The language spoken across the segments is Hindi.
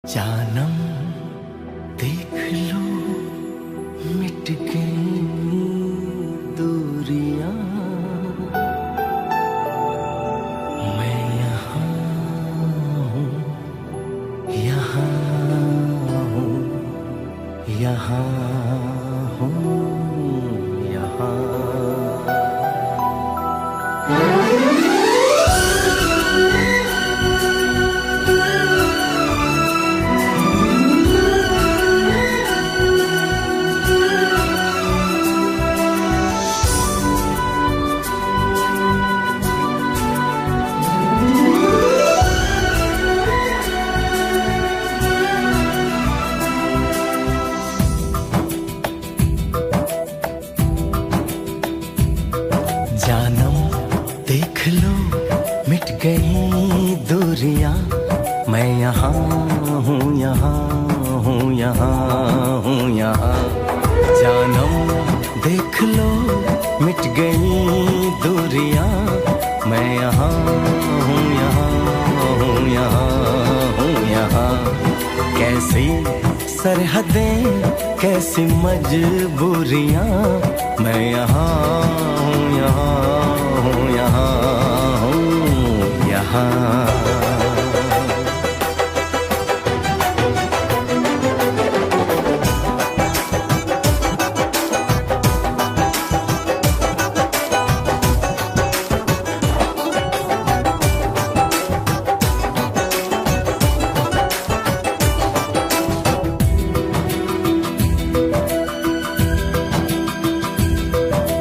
जानम देख लो मिट गई दूरियां, मैं यहाँ हूँ, यहाँ हूँ, यहाँ हूँ, यहाँ। जानम देख लो मिट गई दूरियां, मैं यहाँ हूँ, यहाँ हूँ, यहाँ हूँ, यहाँ। जानम देख लो मिट गई दूरियां, मैं यहाँ हूँ, यहाँ हूँ, यहाँ हूँ, यहाँ। कैसी सरहदें कैसी मजबूरियां, मैं यहाँ हूँ, यहाँ हूँ, यहाँ हूँ, यहाँ।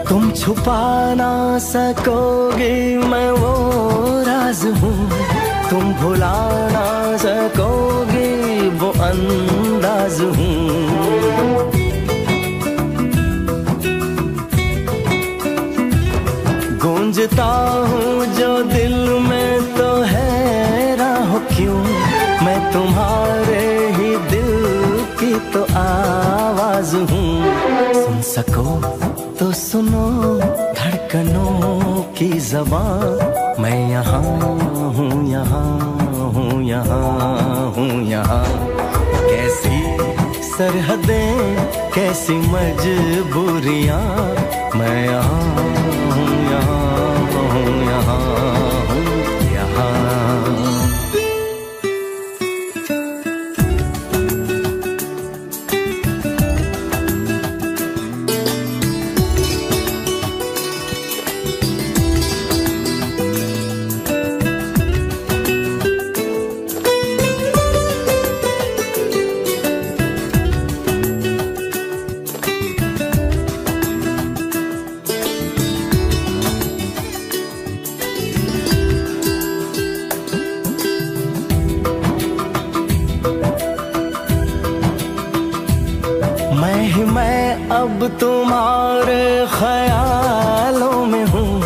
तुम छुपा ना सकोगे मैं वो राज हूँ, तुम भुला ना सकोगे वो अंदाज हूँ। गूंजता हूँ जो दिल में तो हैरान हो क्यों, मैं तुम्हारे ही दिल की तो आवाज हूँ। सुन सको तो सुनो धड़कनों की ज़बान, मैं यहाँ हूँ, यहाँ हूँ, यहाँ हूँ, यहाँ। कैसी सरहदें कैसी मजबूरियां, मैं यहाँ हूँ, यहाँ हूँ, यहाँ हूँ, यहाँ। मैं अब तुम्हारे ख्यालों में हूँ,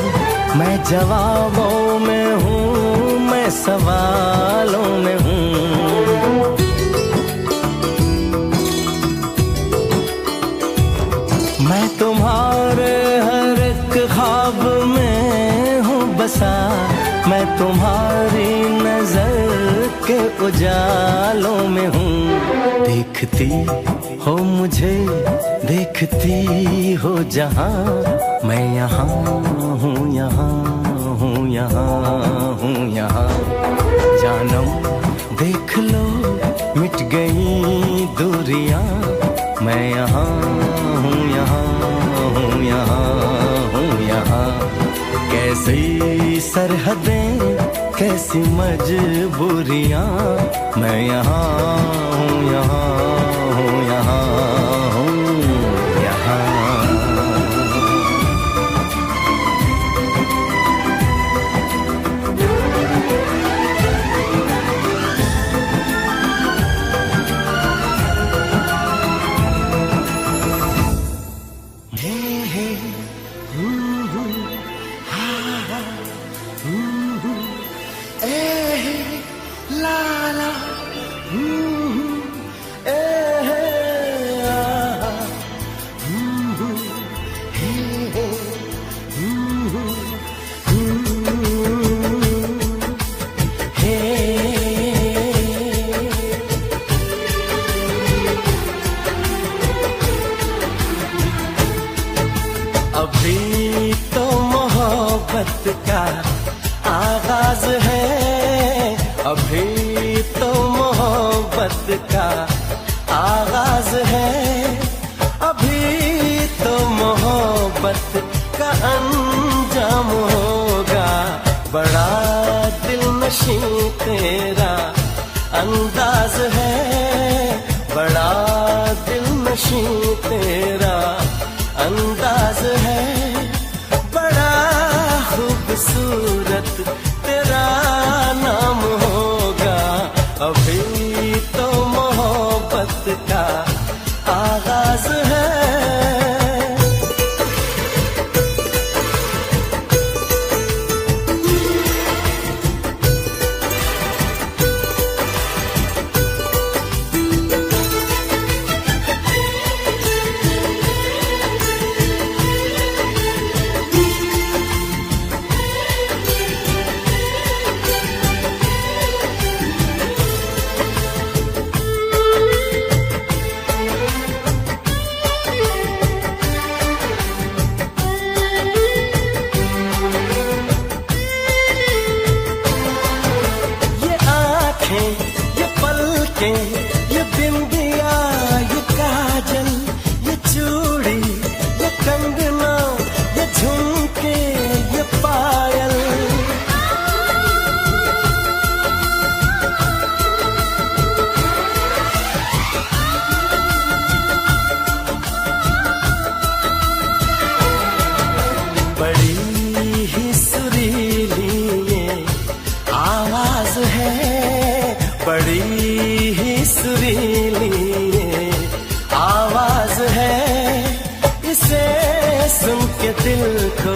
मैं जवाबों में हूँ, मैं सवालों में हूँ। मैं तुम्हारे हर एक ख्वाब में हूँ बसा, मैं तुम्हारी नजर के उजालों में हूँ। देखती हो मुझे देखती हो जहाँ, मैं यहाँ हूँ, यहाँ हूँ, यहाँ हूँ, यहाँ। जानम देख लो मिट गई दूरियां, मैं यहाँ हूँ, यहाँ हूँ, यहाँ हूँ, यहाँ। कैसी सरहदें कैसी मजबूरियां, मैं यहाँ हूँ, यहाँ हूँ, यहाँ हूँ, यहाँ। मोहब्बत का आगाज है, अभी तो मोहब्बत का आगाज है, अभी तो मोहब्बत का अंजाम होगा। बड़ा दिलनशीं तेरा अंदाज है, बड़ा दिलनशीं तेरा अंदाज है, बड़ा खूबसूरत तेरा नाम होगा। अभी तो मोहब्बत का आगाज है। ये पलकें, ये बिंदिया, ये काजल, ये चूड़ी, ये कंगना, ये झुमके, ये पायल, बड़ी ही सुरीली ये आवाज है, बड़ी ही सुरीली ये आवाज है। इसे सुन के दिल को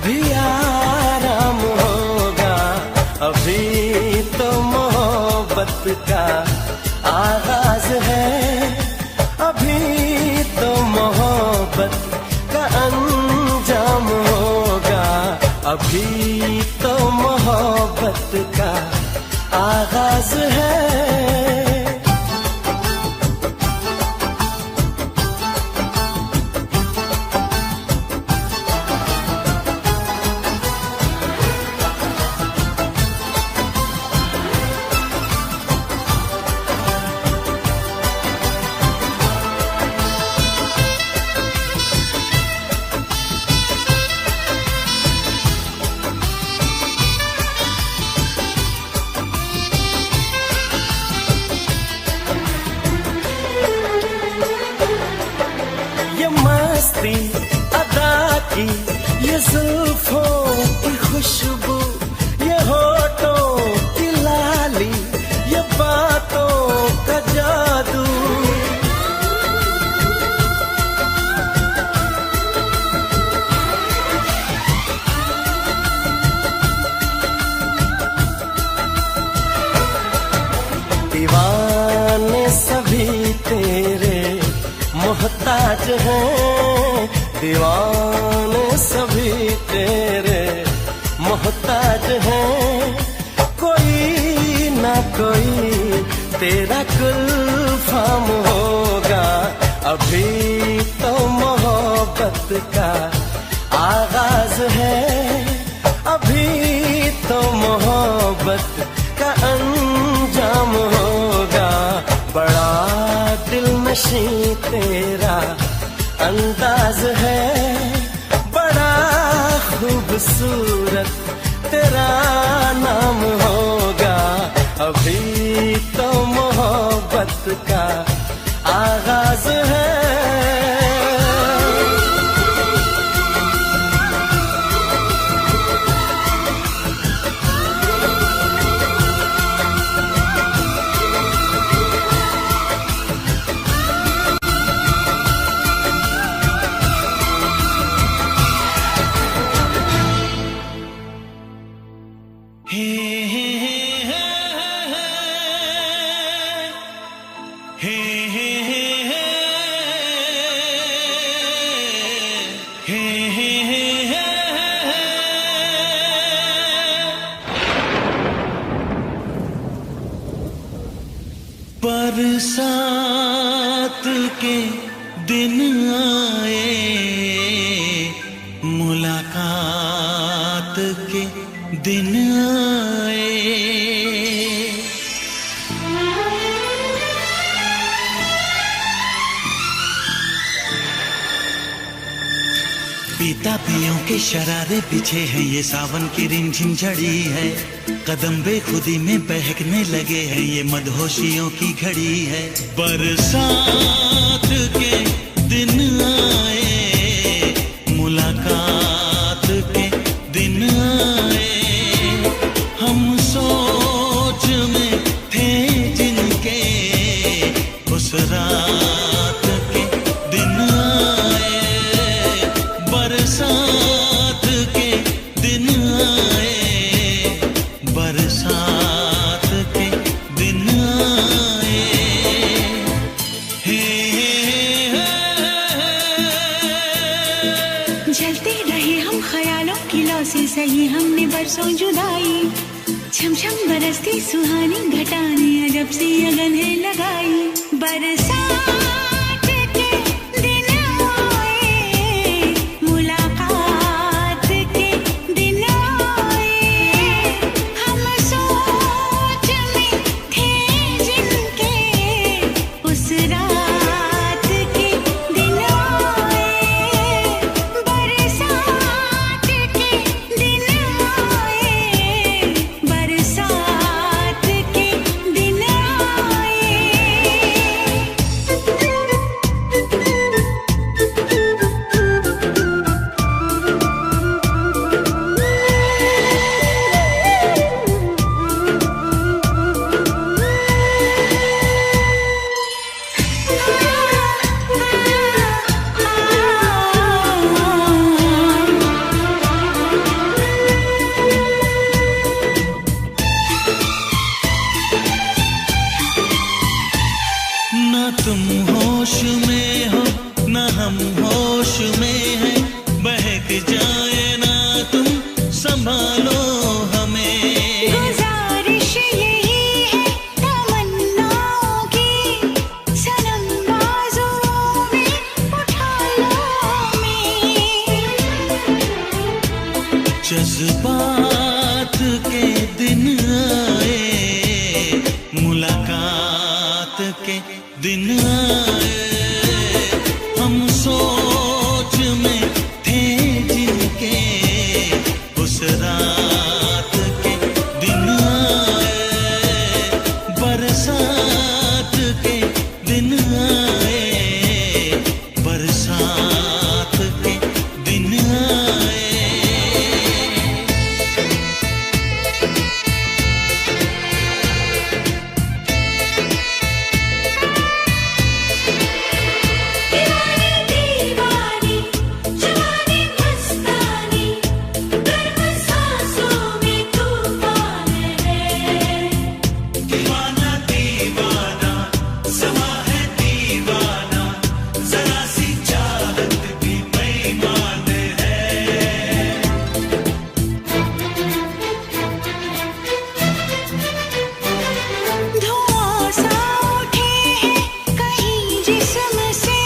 भी आराम होगा। अभी तो मोहब्बत का आगाज है, अभी तो मोहब्बत का अंजाम होगा। अभी तो मोहब्बत का आगाज है। मस्ती अदा की ये जुल्फों की खुशबू, ये होठों की लाली, ये बातों का जादू, दीवाने सभी तेरे मोहताज हैं, दीवाने सभी तेरे मोहताज हैं। कोई ना कोई तेरा गुलफाम होगा। अभी तो मोहब्बत का आगाज है, अभी तो मोहब्बत का अंजाम होगा। बड़ा दिलनशीं तेरा अंदाज है, बड़ा खूबसूरत तेरा नाम होगा। अभी तो मोहब्बत का आगाज है। बरसात के दिन आए, मुलाकात दिन आए। पीता पियों के शरारे पीछे हैं, ये सावन की रिमझिम झड़ी है। कदम बेखुदी में बहकने लगे हैं, ये मदहोशियों की घड़ी है। बरसात के दिन आए, मुलाकात के दिन आए। हम सोच में थे जिनके, उस रात के दिन आए। बरसात के दिन आए, बरसात के दिन आए। जलते रहे हम ख्यालों की लौ से, सही हमने बरसों जुदाई। छम छम बरसती सुहानी घटाने, अजब सी अगन है लगाई। बरसात के दिन आए, मुलाकात के दिन आए। हम सोच में थे जिनके, उस रात के दिन आए। बरसात के दिन आए, बरसात के दिन आए। ना तुम होश में हो, ना हम होश में हैं। बहक जाए ना तुम, संभालो हमें। गुजारिश यही है तमन्नाओं की, सनम बाजुओं में उठा लो हमें। जज्बात के दिन आए, मुलाकात के दिन आए। हम सोच में थे जिनके, उस रात के दिन आए। बरसात के दिन आए, बरसात के दिन आए। दीवानी दीवानी, जवानी मस्तानी, गर्म सांसों में तूफान है। दीवाना दीवाना, समा है दीवाना, जरा सी चाहत भी बेईमान है। धुआं सा उठे हैं कहीं जिस्म से,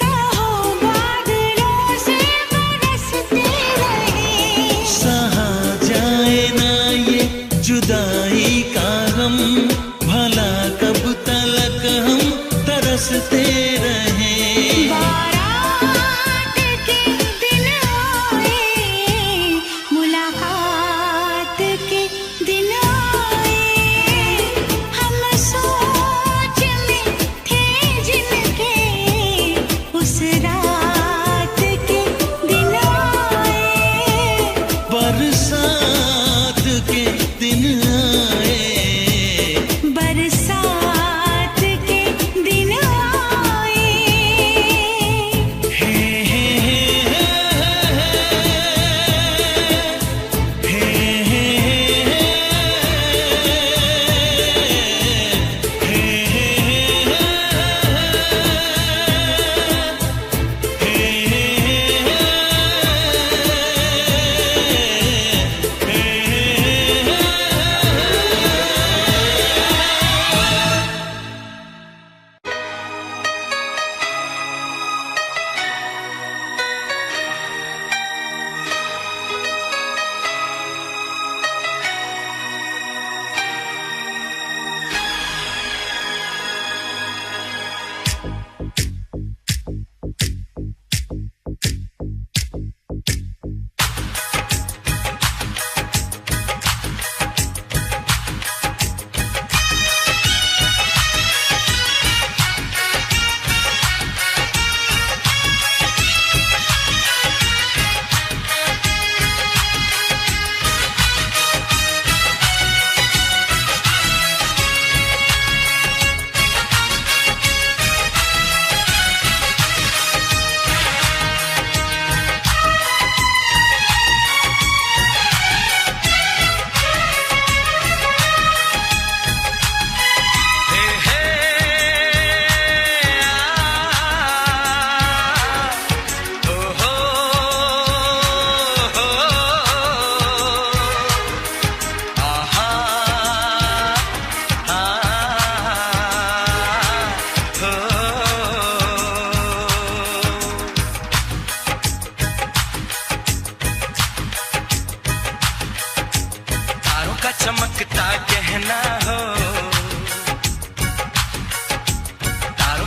कहो बादलों से बरसते रहे। सहा जाए ना ये जुदाई का गम, भला कब तलक हम तरसते रहें। बारात के दिन आए, मुलाकात के दिन आए। हम सोच में थे जिनके, उस रात के दिन आए। बरसात के दिन आए, बरसात के दिन आए।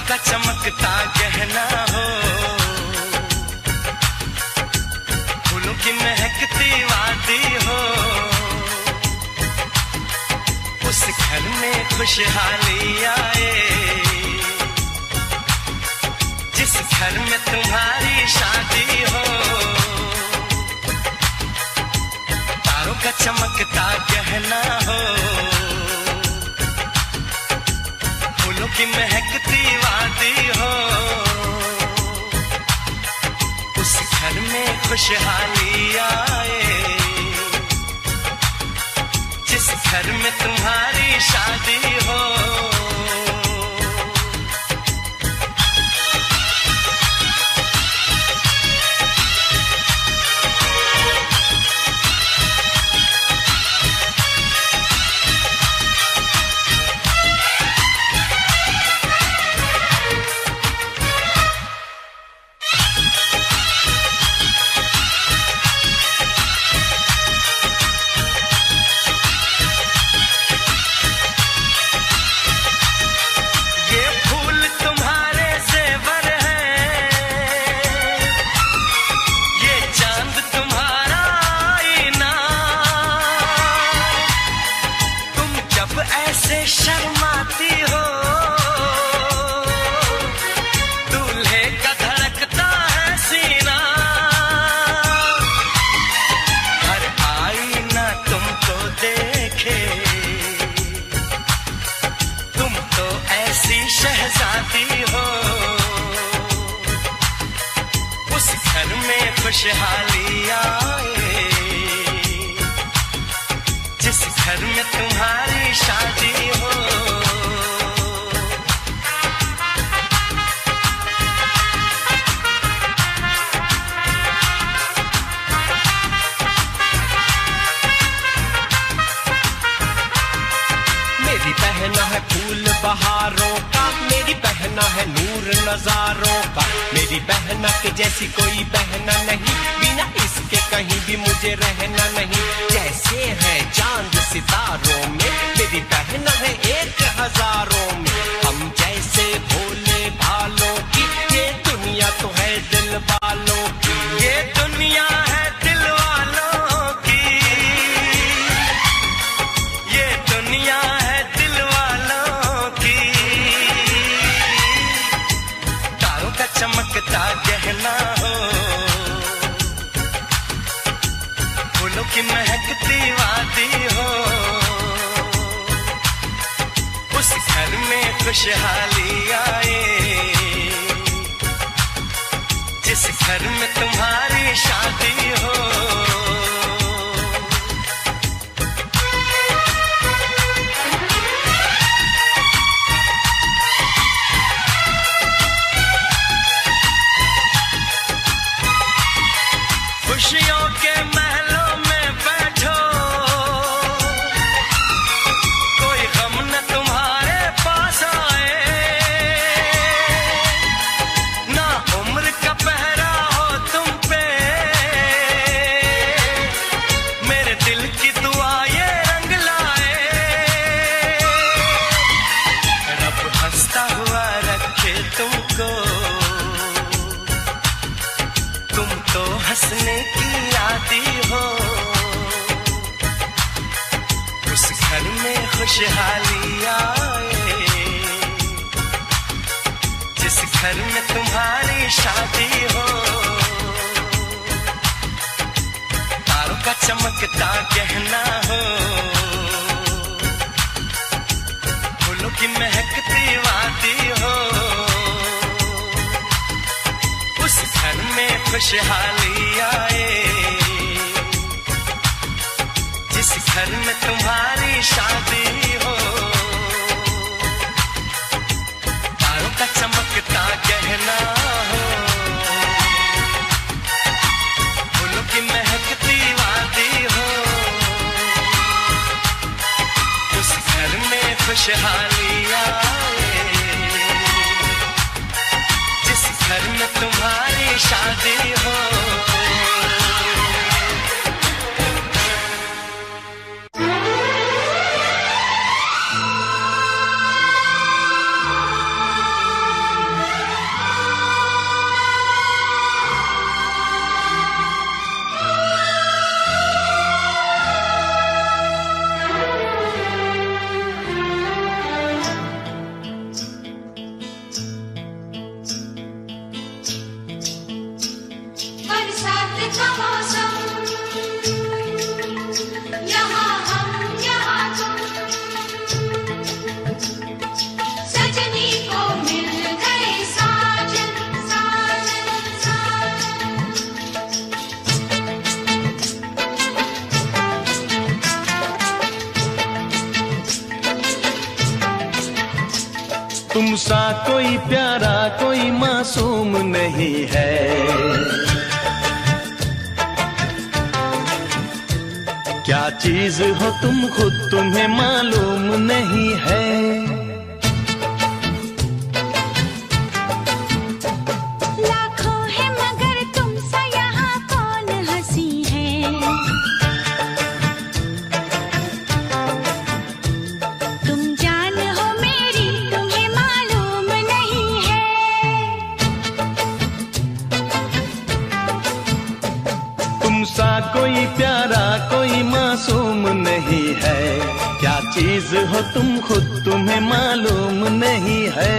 का चमकता गहना हो, फूलों की महकती वादी हो, उस घर में खुशहाली आए, जिस घर में तुम्हारी शादी हो। तारों का चमकता गहना हो, फूलों की महकती वादी हो, उस घर में खुशहाली आए, जिस घर में तुम्हारी शादी हो। खुशहाली आए, जिस घर में तुम्हारी शादी हो। मेरी बहना है फूल बहारों का, मेरी बहना है नूर नजारों का, मेरी बहना के जैसी कोई बहना नहीं, बिना इसके कहीं भी मुझे रहना नहीं। जैसे है चांद सितारों में, मेरी बहना है एक हजारों में, हम जैसे भोले भालों की, ये दुनिया तो है दिल वालों की, ये दुनिया है दिल वालों की, ये दुनिया है दिल वालों की। तारों का चमकता गहना हो, फूलों की महकती वादी हो, उस घर में खुशहाली आए, जिस घर में तुम्हारी शादी हो। खुशियों के महलों में बैठो, कोई गम न तुम्हारे पास आए, ना उम्र का पहरा हो तुम पे, मेरे दिल की दुआ ये रंग लाए, रब हंसता हुआ रखे तुमको, तुम तो हंसने की आदी हो, उस घर में खुशहाली आए, जिस घर में तुम्हारी शादी हो। तारों का चमकता गहना हो, फूलों की महकती वादी हो, उस घर में खुशहाली आए, जिस घर में तुम्हारी शादी हो। तारों का चमकता गहना हो, फूलों की महकती वादी हो, उस घर में खुशहाली आए, जिस घर में तुम्हारी शादी हो। तुम सा कोई प्यारा कोई मासूम नहीं है। क्या चीज हो तुम खुद तुम्हें मालूम नहीं है। लाखों है मगर तुम सा यहाँ कौन हंसी है। तुम जान हो मेरी तुम्हें मालूम नहीं है। तुम सा कोई प्यारा कोई मासूम नहीं है। क्या चीज हो तुम खुद तुम्हें मालूम नहीं है।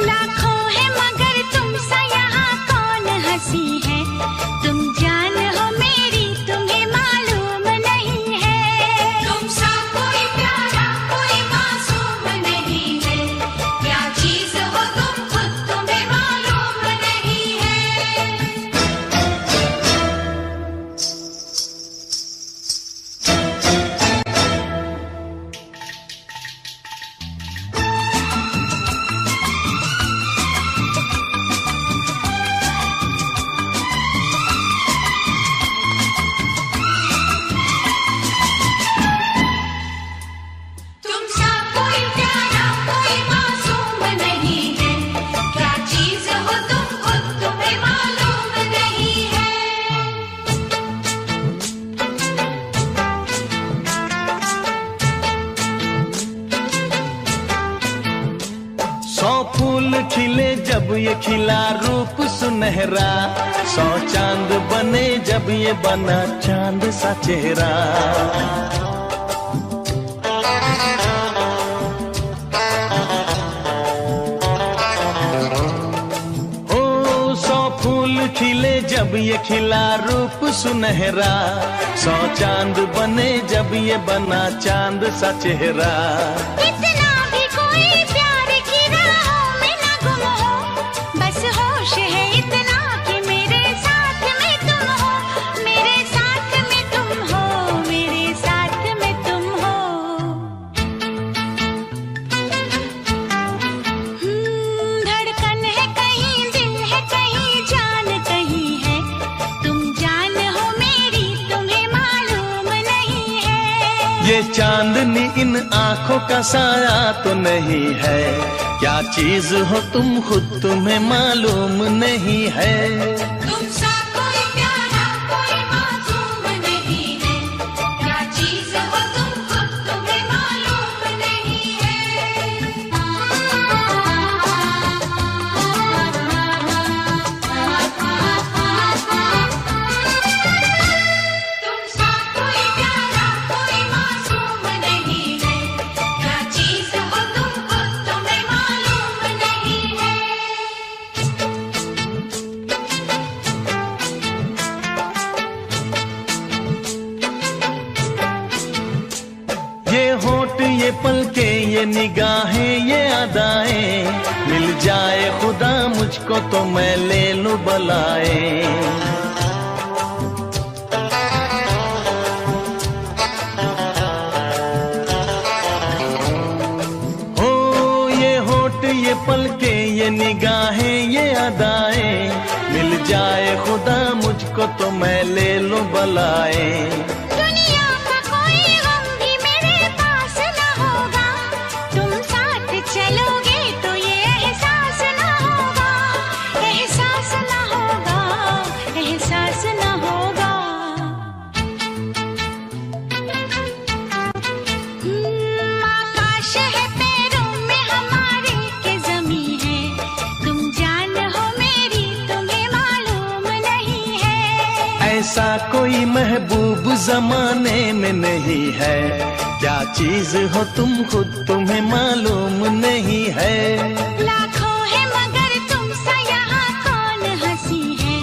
लाखों है मगर तुम सा यहाँ कौन हंसी है। तुम जान हो मेरी तुम्हें मालूम नहीं है। तुम सा कोई प्यारा कोई मासूम नहीं है। क्या चीज हो तुम खुद तुम्हें मालूम नहीं है। तुम सा कोई प्यारा कोई मासूम नहीं है। क्या चीज हो तुम खुद तुम्हें मालूम नहीं है। 100 फूल खिले जब ये खिला रूप सुनहरा। 100 चांद बने जब ये बना चांद सा चेहरा। ओ 100 फूल खिले जब ये खिला रूप सुनहरा। 100 चांद बने जब ये बना चांद सा चेहरा। इतना भी कोई प्यार की राहों में न गुम हो। बस होश है इतना कि मेरे साथ में तुम हो। मेरे साथ में तुम हो। मेरे साथ में तुम हो। धड़कन है कहीं दिल है कहीं जान कहीं है। तुम जान हो मेरी तुम्हें मालूम नहीं है। ये चांदनी इन आंखों का साया तो नहीं है। क्या चीज हो तुम खुद तुम्हें मालूम नहीं है। तुम सा कोई प्यारा कोई मासूम नहीं है। क्या चीज हो तुम खुद तुम्हें मालूम नहीं है। तुम सा कोई प्यारा कोई मासूम नहीं है। क्या चीज हो तुम खुद तुम्हें मालूम नहीं है। ये होठ ये पलके ये निगाहें ये अदाएं। मिल जाए खुदा मुझको तो मैं ले लूं बलाए। ओ ये होठ ये पलके ये निगाहें ये अदाएं। मिल जाए खुदा मुझको तो मैं ले लूं बलाए। दुनिया का कोई गम भी मेरे पास न होगा। तुम साथ चलोगे तो ये एहसास न होगा। एहसास न होगा। एहसास न होगा। आकाश है पैरों में हमारे के ज़मीं है। तुम जान हो मेरी तुम्हें मालूम नहीं है। ऐसा कोई महबूब जमाने में नहीं है। क्या चीज हो तुम खुद तुम्हें मालूम नहीं है। लाखों है मगर तुम सा यहाँ कौन हंसी है।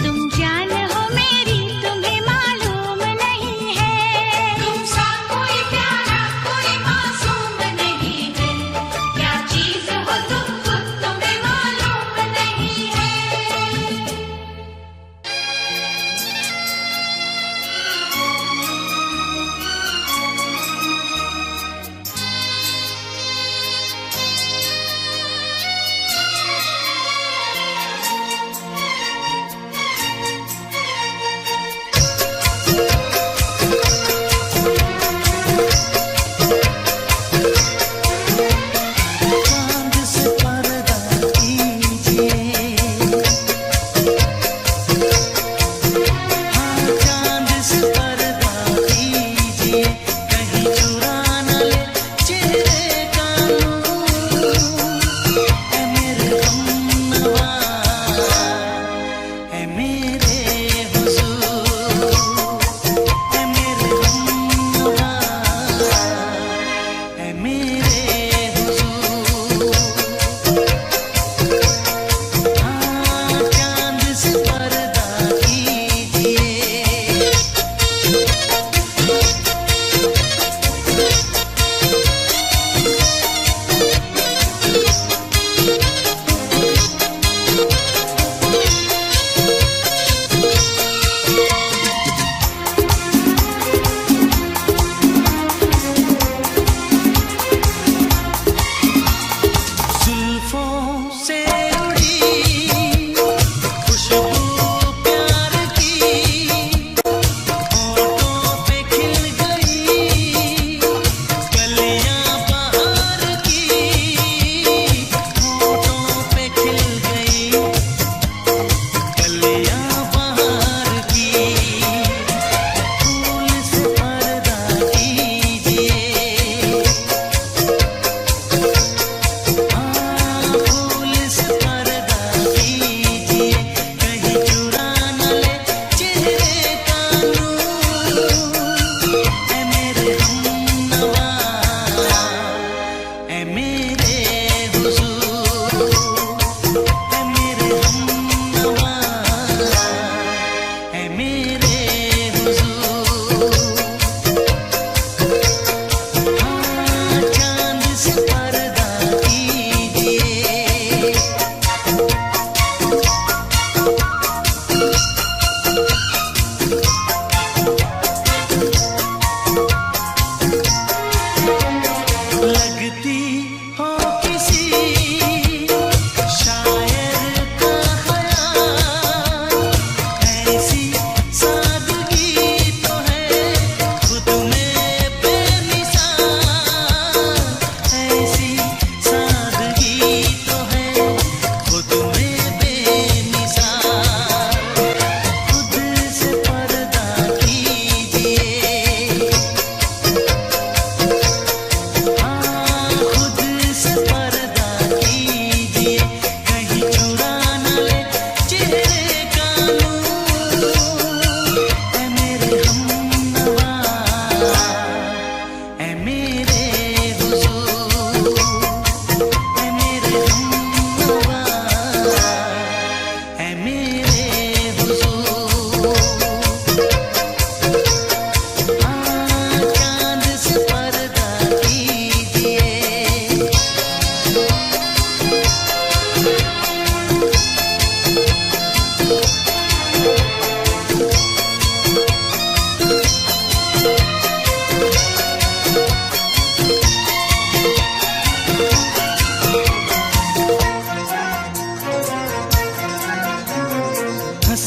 तुम जान हो मेरी तुम्हें मालूम नहीं है। तुम सा कोई प्यारा कोई मासूम नहीं है। क्या चीज हो तुम खुद तुम्हें मालूम नहीं है।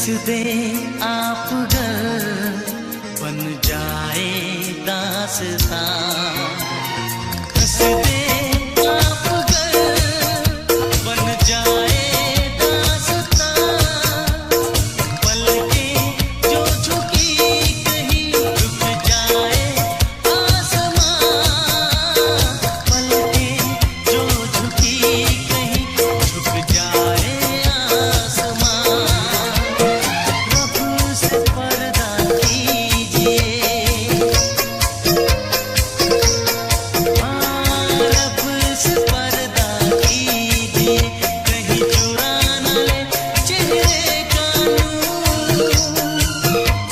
हंस दे आप गर बन जाए दास्तां, हंस दे आप गर बन जाए दास्तां, पलकें जो झुकी कहीं रुक जाए आसमां, पलकें जो झुकी कहीं झुक जाए आसमां, रब से पर्दा कीजिए, रब से पर्दा कीजिए, कहीं चुरा न ले चेहरे का नूर,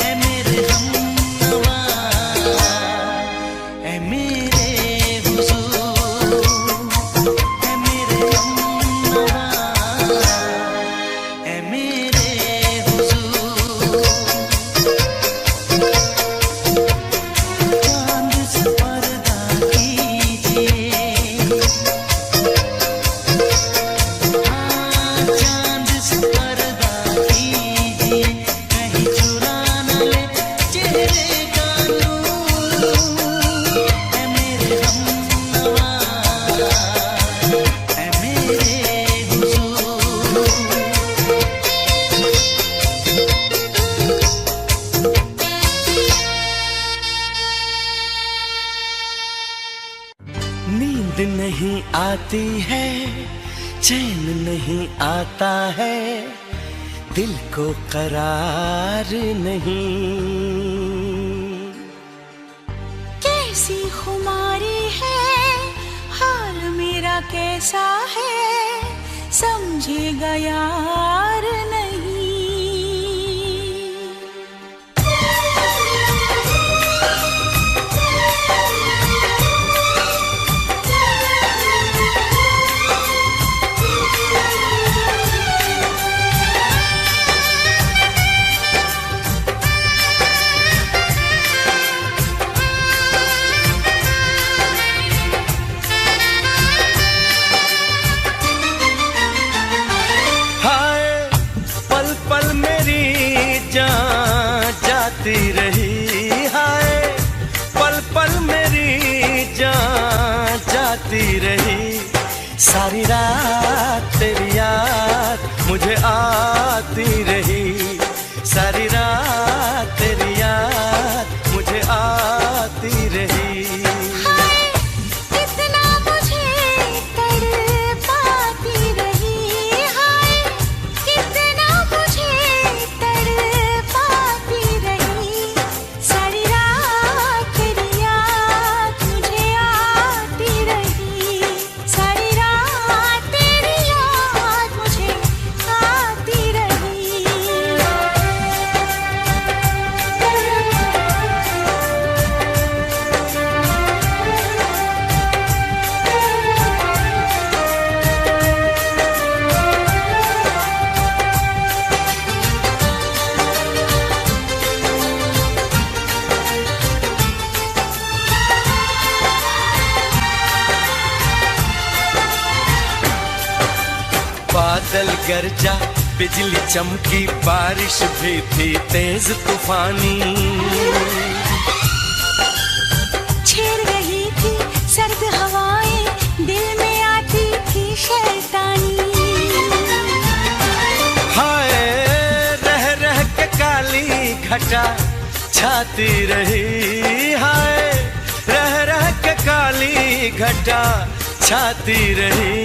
ऐ मेरे हमनवा, ऐ मेरे हुजूर, ऐ मेरे हमनवा, ऐ मेरे हुजूर, चांद से पर्दा कीजिए, चांद से पर्दा कीजिए, कहीं चुरा न ले चेहरे का नूर, ऐ मेरे हमनवा, ऐ मेरे हुजूर। नींद नहीं आती है, चैन नहीं आता है, दिल को करार नहीं, कैसी खुमारी है, हाल मेरा कैसा है, समझेगा यार नहीं। हाय पल पल मेरी जान जाती रही, हाय पल पल मेरी जान जाती रही, सारी रात तेरी याद मुझे आती रही, सारी रात तेरी याद मुझे आती रही। हाय कितना मुझे तड़पाती रही, हाय कितना मुझे तड़पाती रही, सारी रात तेरी याद मुझे आती रही, सारी रात तेरी याद मुझे आती रही। बादल गरजा, बिजली चमकी, बारिश भी थी तेज तूफानी, छेड़ रही थी सर्द हवाएं, दिल में आती थी शैतानी, हाय रह रह के काली घटा छाती रही, हाय रह रह के काली घटा छाती रही,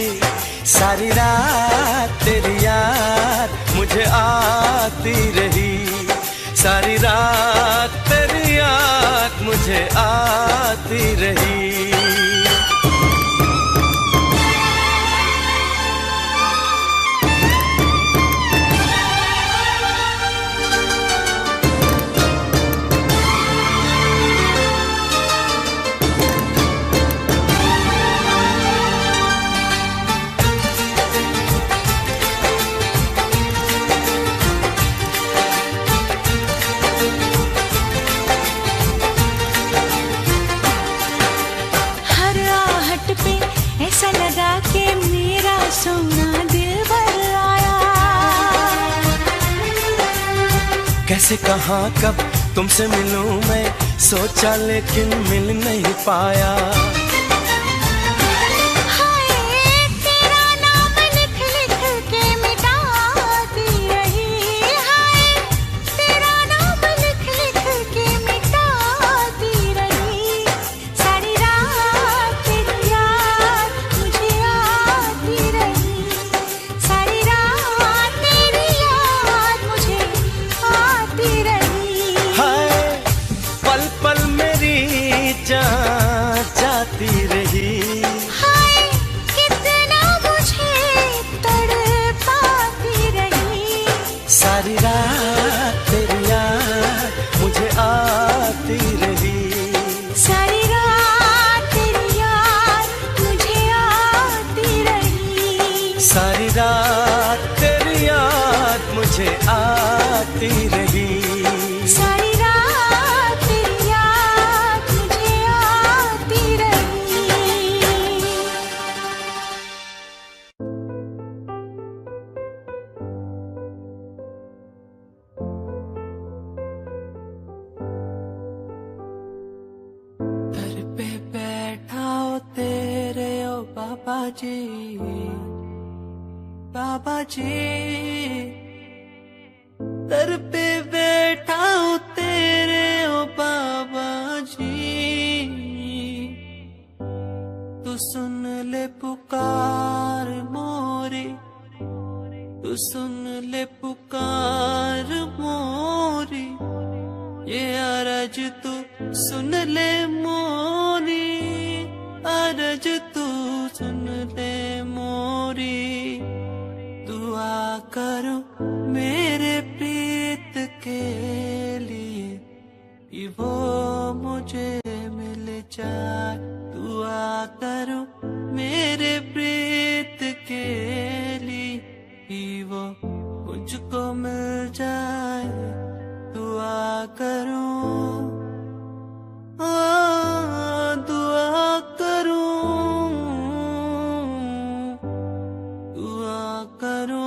सारी रात तेरी याद मुझे आती रही, सारी रात तेरी याद मुझे आती रही। कैसे कहाँ कब तुमसे मिलूं मैं, सोचा लेकिन मिल नहीं पाया। जाती रही हाय कितना मुझे तड़पाती रही, सारी रात तेरी याद मुझे आती रही, सारी रात तेरी याद मुझे आती रही, सारी रात तेरी याद मुझे आती रही, सारी रात तेरी याद मुझे आती रही। दर पे बैठा हो तेरे ओ बाबा जी, बाबा जी दर पे बैठा हो तेरे ओ बाबा जी, तू सुन ले पुकार मोरी, तू सुन ले पुकार मोरी, ये अरज तू सुन ले मोरी, अरज तू सुन ले मोरी, दुआ करो मेरे प्रीत के लिए कि वो मुझे मिल जाए, दुआ करो मेरे प्रीत के लिए कि वो मुझको मिल जाए, दुआ करो दुआ करूं, दुआ करूं,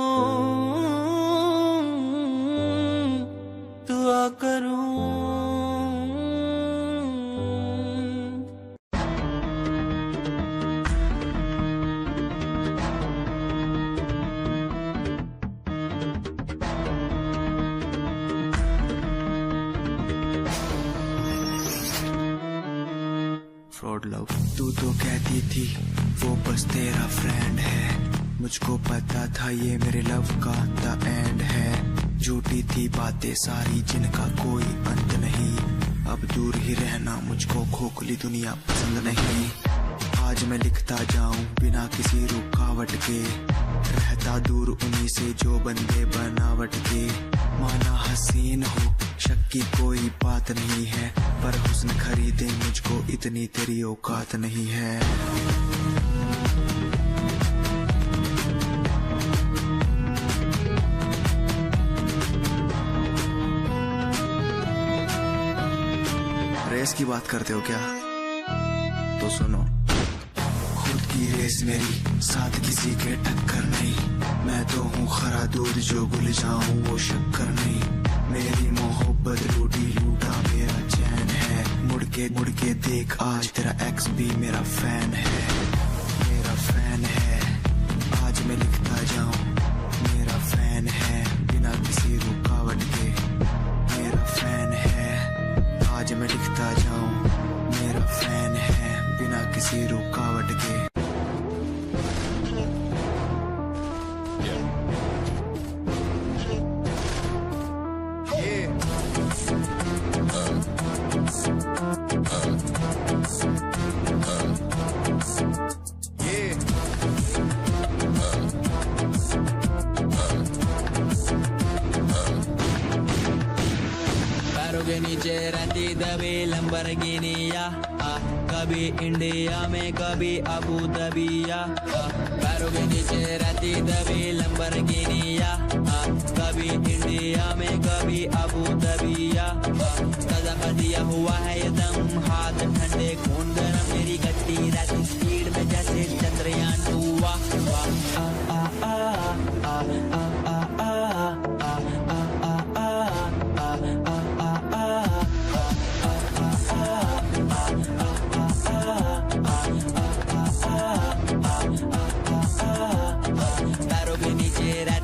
दुआ करूं। फ्रॉड लव तू तो कहती थी वो बस तेरा फ्रेंड है, मुझको पता था ये मेरे लव का द एंड है, झूठी थी बातें सारी जिनका कोई अंत नहीं, अब दूर ही रहना मुझको खोखली दुनिया पसंद नहीं, आज मैं लिखता जाऊं बिना किसी रुकावट के, रहता दूर उन्हीं से जो बंदे बनावट के, माना हसीन हो शक की कोई बात नहीं है, पर हुस्न खरीदे मुझको इतनी तेरी औकात नहीं है। रेस की बात करते हो क्या? तो सुनो, खुद की रेस मेरी साथ किसी के टक्कर नहीं, मैं तो हूँ खरा दूध जो गुल जाऊं वो शक्कर नहीं, मेरी मोहब्बत लूटी लूटा मेरा चैन है, मुड़ के देख आज तेरा एक्स भी मेरा फैन है, मेरा फैन है, आज मैं लिखता जाऊं मेरा फैन है, बिना किसी रुकावट के, मेरा फैन है, आज मैं लिखता जाऊं मेरा फैन है, बिना किसी रुकावट के। के नीचे रहती दबी लंबरगिनिया, कभी इंडिया में कभी अबू दबिया, पैरों के नीचे रहती दबी लंबरगिनिया, कभी इंडिया में कभी अबू दबिया, ताजा कर दिया हुआ है ये दम, हाथ ठंडे खून गरम, मेरी गड्डी रहती स्पीड में जैसे चंद्रयान 2।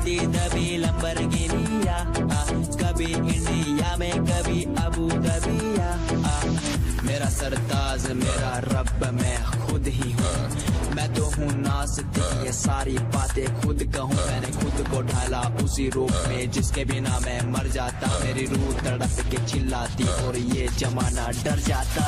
रहती दबी लंबरगिनिया, कभी इंडिया में कभी अबू धाबिया। मेरा सरताज मेरा रब मैं खुद ही हूँ, मैं तो हूँ नाज़ती ये सारी बातें खुद कहूँ। मैंने खुद को ढाला उसी रूप में जिसके बिना मैं मर जाता। मेरी रूह तड़प के चिल्लाती और ये जमाना डर जाता।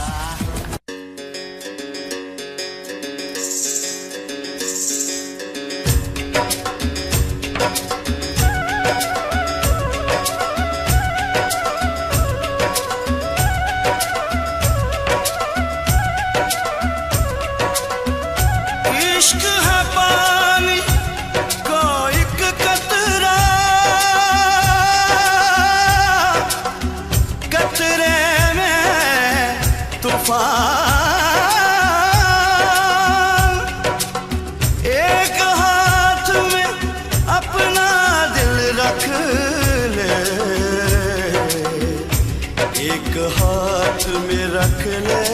इश्क है पानी का एक कतरा, कतरे में तूफान। एक हाथ में अपना दिल रख ले, एक हाथ में रख ले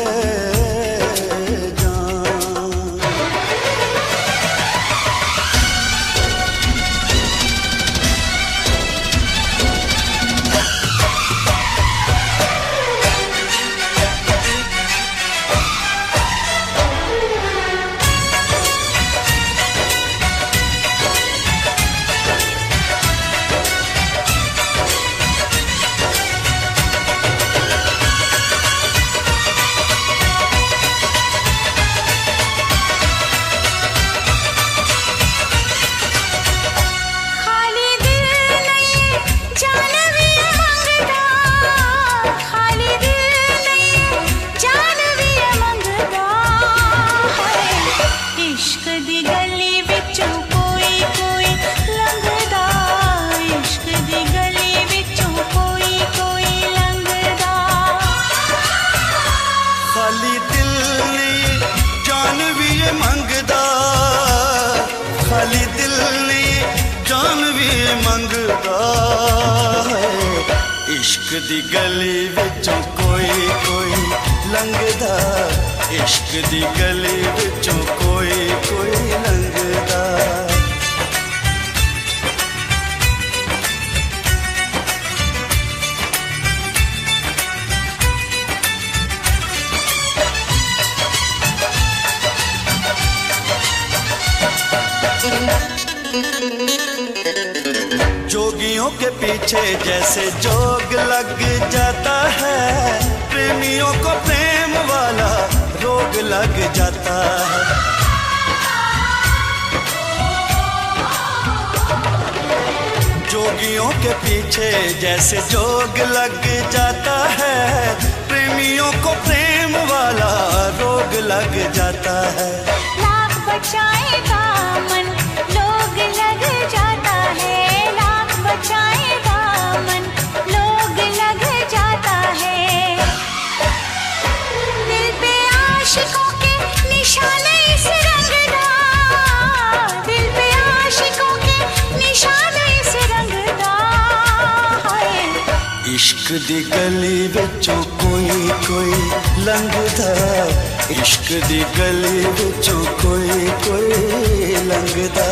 इश्क दी गली विचों कोई कोई लंघदा, इश्क दी गली विचों कोई कोई लंघदा। जोगियों के पीछे जैसे जोग लग जाता है, प्रेमियों को प्रेम वाला रोग लग जाता है। जोगियों के पीछे जैसे जोग लग जाता है, प्रेमियों को प्रेम वाला रोग लग जाता है। लाख बचाए दामन लोग लग जाता है, लाख बचाए दामन लोग लग जाता है। दिल पे आशिकों के निशाने इस रंगदा, दिल पे आशिकों के निशाने इस रंगदा है। इश्क दी गली विचों कोई कोई लंघदा, इश्क दी गली विचों कोई कोई लंघदा।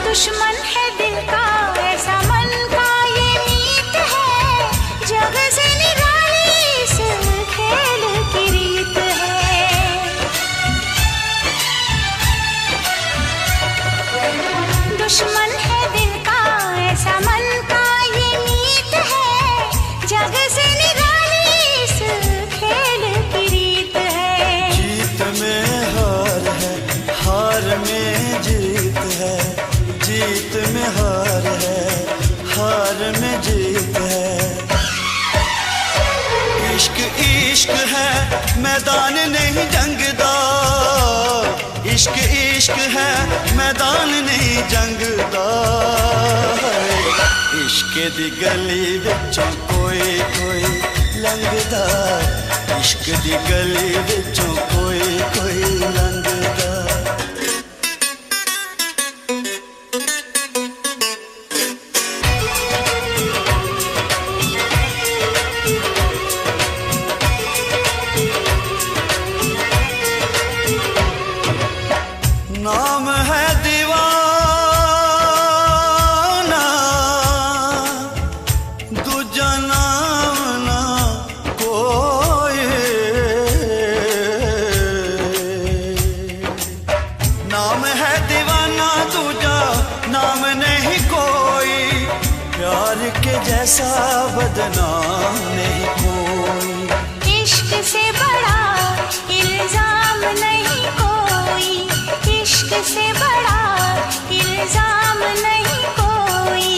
दुश्मन है दिल का ऐसा मन का ये मीत है, जग से निराली इस खेल की रीत है। दुश्मन है दिल का ऐसा मन का ये मीत है, जग से निराली इस खेल की रीत है। जीत में हार है, हार में जीत है, जीत में हार है, हार में जीत है। इश्क इश्क है मैदान नहीं जंगदा, इश्क इश्क है मैदान नहीं जंगदा। इश्क दी गली विचों कोई कोई लंघदा, इश्क दी गली विचों कोई कोई लंघदा। नाम है दीवाना दूजा नाम ना कोई, नाम है दीवाना दूजा नाम नहीं कोई, प्यार के जैसा बदनाम नहीं कोई। इश्क से बड़ा इल्जाम नहीं कोई, इश्क से बड़ा इल्जाम नहीं कोई।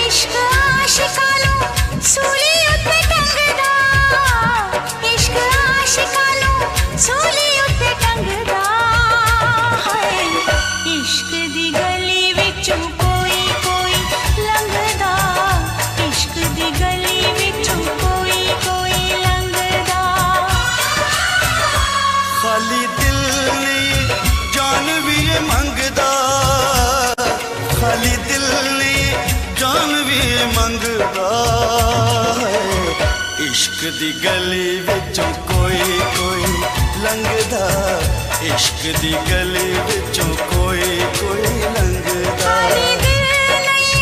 इश्क आशिकानू सूली उत्ते टंगदा, इश्क आशिकानू सूली उत्ते टंगदा है। इश्क दी गली विचों कोई कोई लंघदा, इश्क दी गली विचों कोई कोई लंघदा। खाली दिल नहीं जान भी ये मंगदा, खाली दिल नहीं जान भी ये मंगदा है। इश्क दी गली विचों कोई कोई लंघदा, इश्क दी गली विचों कोई कोई लंघदा। खाली दिल नहीं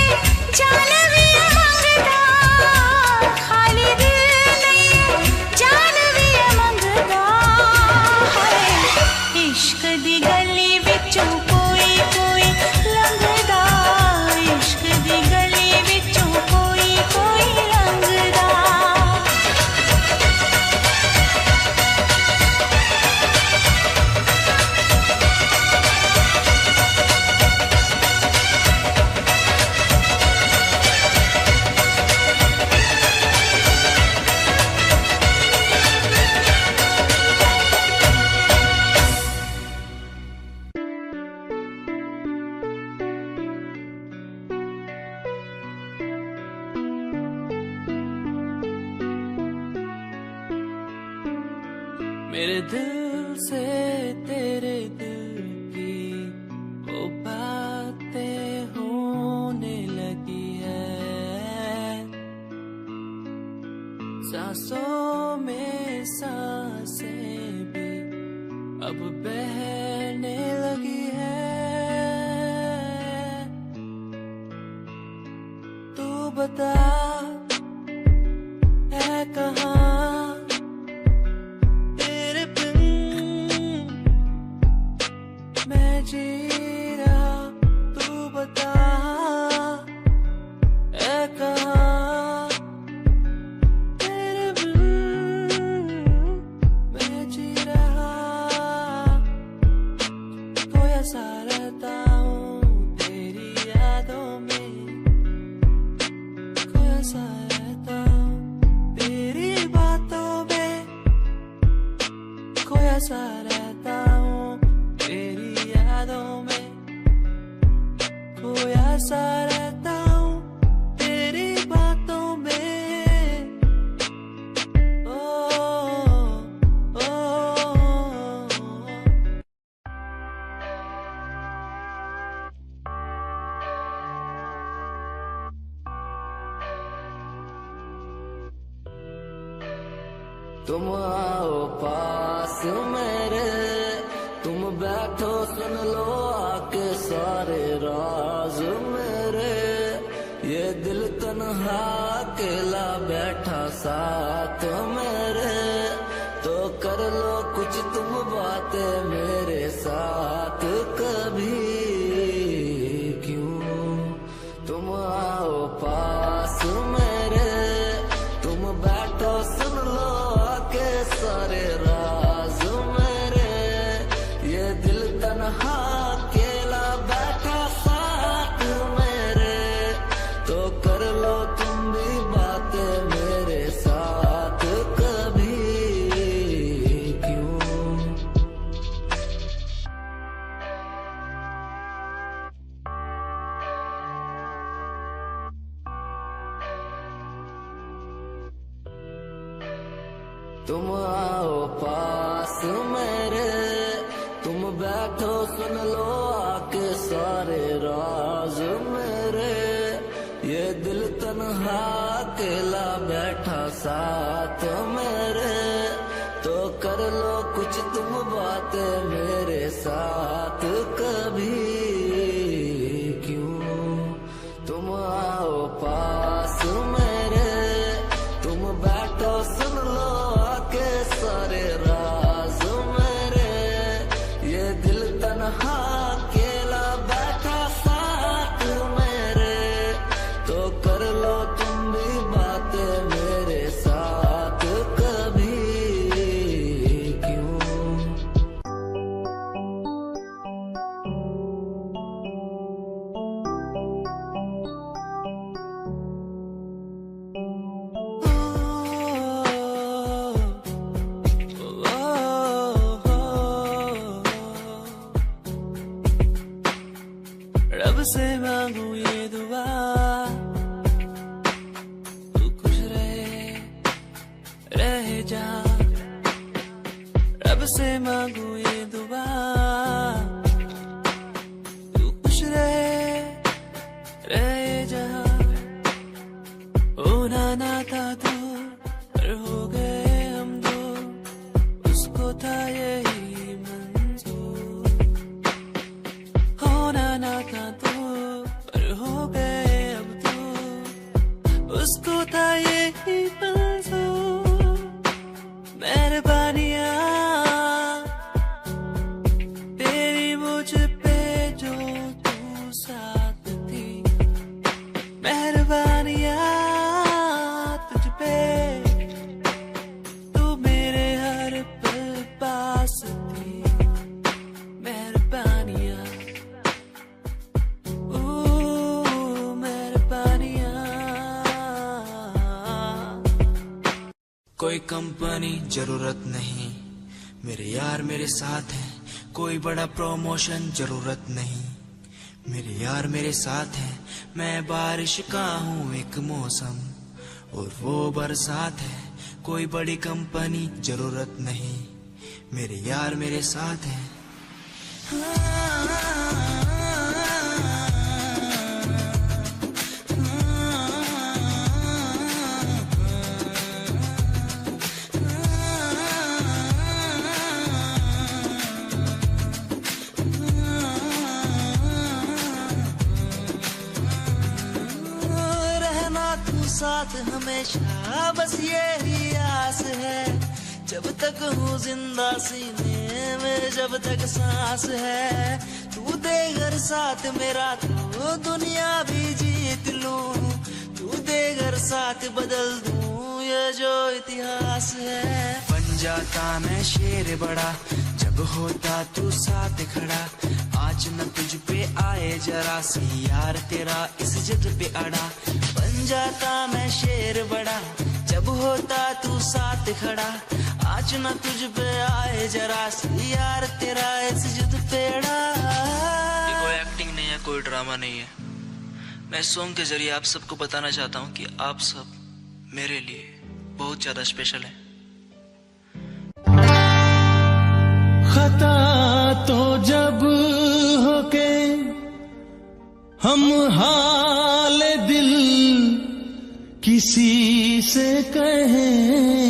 जान भी ये मंगदा, खाली दिल नहीं जान भी ये मंगदा है। इश्क दी गली विचों कोई कोई लंघदा, इश्क दी गली विचों कोई कोई लंघदा। मेरे दिल से तेरे दिल की वो बातें होने लगी है, सांसों में सांसें भी अब बहने लगी है। तू बता है कहाँ मैं जी रहा, तू बता है कहाँ तेरे बिन मैं जी रहा। खोया सा रहता हूँ तेरी यादों में, खोया सा रहता हूँ तेरी बातों में, खोया सा रहता हूँ तेरी यादों में, खोया सा रहता हूँ तेरी बातों में। ओ, ओ, तुम आओ पास मेरे, तुम बैठो सुन लो आके सारे राज मेरे। ये दिल तन्हा अकेला बैठा साथ मेरे, तो कर लो कुछ तुम बातें मेरे साथ कभी। क्यों तुम आओ पास मेरे, तुम बैठो सुन लो आके सारे राज मेरे। ये दिल तन्हा अकेला बैठा साथ मेरे, तो कर लो तुम भी बातें मेरे साथ कभी। क्यों तुम आओ पास मेरे, तुम बैठो सुन लो आके सारे राज मेरे। ये दिल तन्हा अकेला बैठा साथ मेरे, तो कर लो कुछ तुम बातें मेरे साथ कभी। क्यों तुम आओ पास मेरे, तुम बैठो सुन लो आके सारे राज मेरे। ये दिल तन्हा अकेला बैठा साथ मेरे, तो कर लो तुम भी बातें मेरे साथ कभी। क्यों रब से मांगू ये दुआ, तू खुश रहे जा। रब से मांगू ये दुआ, तू खुश रहे जा। होना ना था तू पर हो गए हम दो, उसको था यही मंजूर। होना ना था तू पर हो गए अब तो, उसको था यही मंजूर। मेहरबानियाँ तेरी मुझ पे जो तू साथ थी, मेहरबानियाँ तुझ पे तू मेरे हर पल पास थी। मेहरबानियाँ कोई कंपनी जरूरत नहीं, मेरे यार मेरे साथ हैं। कोई बड़ा प्रमोशन जरूरत नहीं, मेरे यार मेरे साथ हैं। मैं बारिश का हूँ एक मौसम और वो बरसात है। कोई बड़ी कंपनी जरूरत नहीं, मेरे यार मेरे साथ हैं। साथ हमेशा बस यही आस है, जब तक हूँ जिंदा सीने में जब तक सांस है। तू दे घर साथ मेरा तो दुनिया भी जीत लूं, तू दे घर साथ बदल दूं ये जो इतिहास है। बन जाता मैं शेर बड़ा जब होता तू साथ खड़ा, आज न तुझ पे आए जरा सी यार तेरा इस जिद पे अड़ा। बन जाता मैं शेर बड़ा जब होता तू साथ खड़ा, आज न तुझ पे आए जरा सी यार तेरा इस जिद पे अड़ा। ये कोई एक्टिंग नहीं है, कोई ड्रामा नहीं है। मैं सॉन्ग के जरिए आप सबको बताना चाहता हूँ कि आप सब मेरे लिए बहुत ज्यादा स्पेशल है। खता तो जब होके हम हाल दिल किसी से कहें,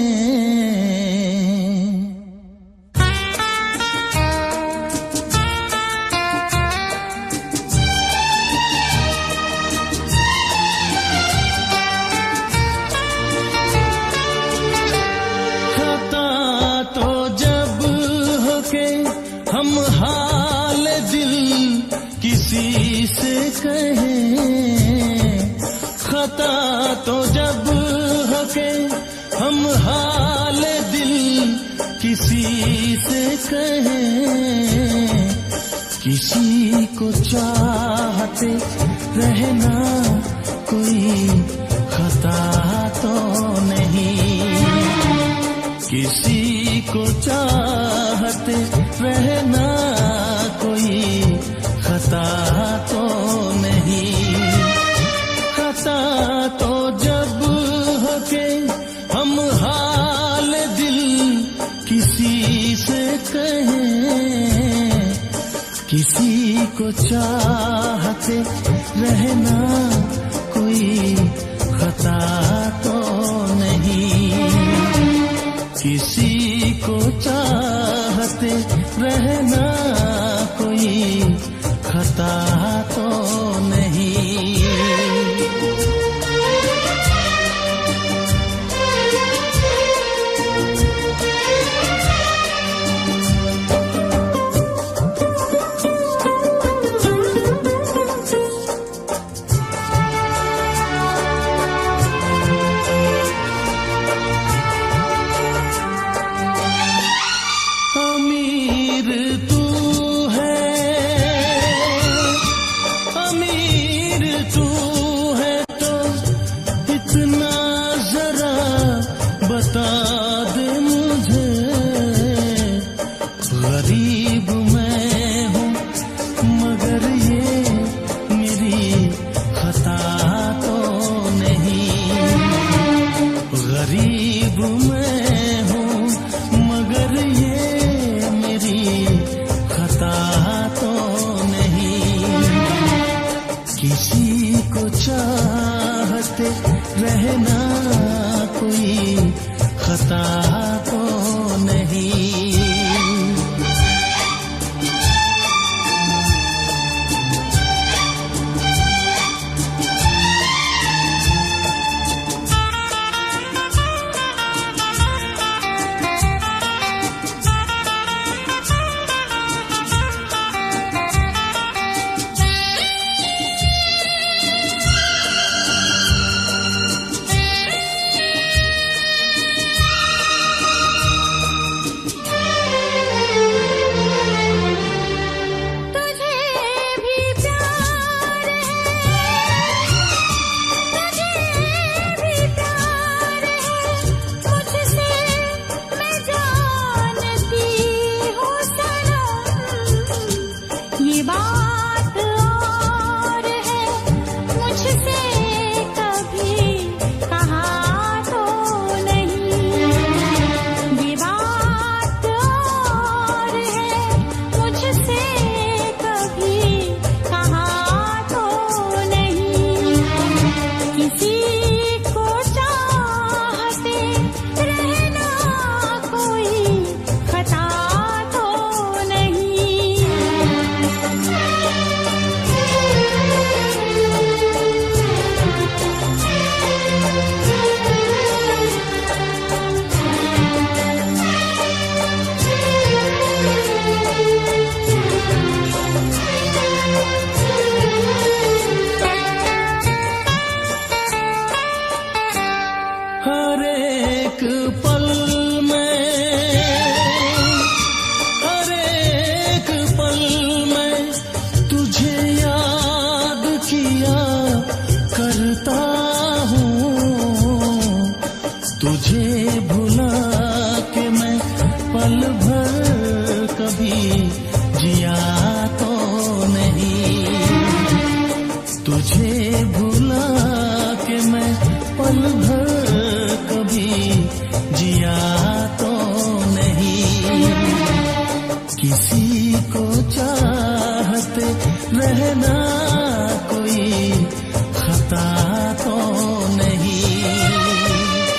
हम हाल दिल किसी से कहें। खता तो जब हो के हम हाल दिल किसी से कहें, किसी को चाहते रहना कोई खता तो नहीं, किसी को चाहते रहना कोई खता तो नहीं। खता तो जब हो के हम हाल दिल को चाहते रहना कोई खता तो नहीं, किसी को चाहते रहना कोई खता तो नहीं।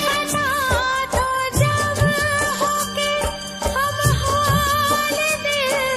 खता तो जब होके हम हाल दिल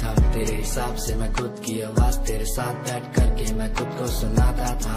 था। तेरे हिसाब से मैं खुद की आवाज तेरे साथ बैठ करके मैं खुद को सुनाता था।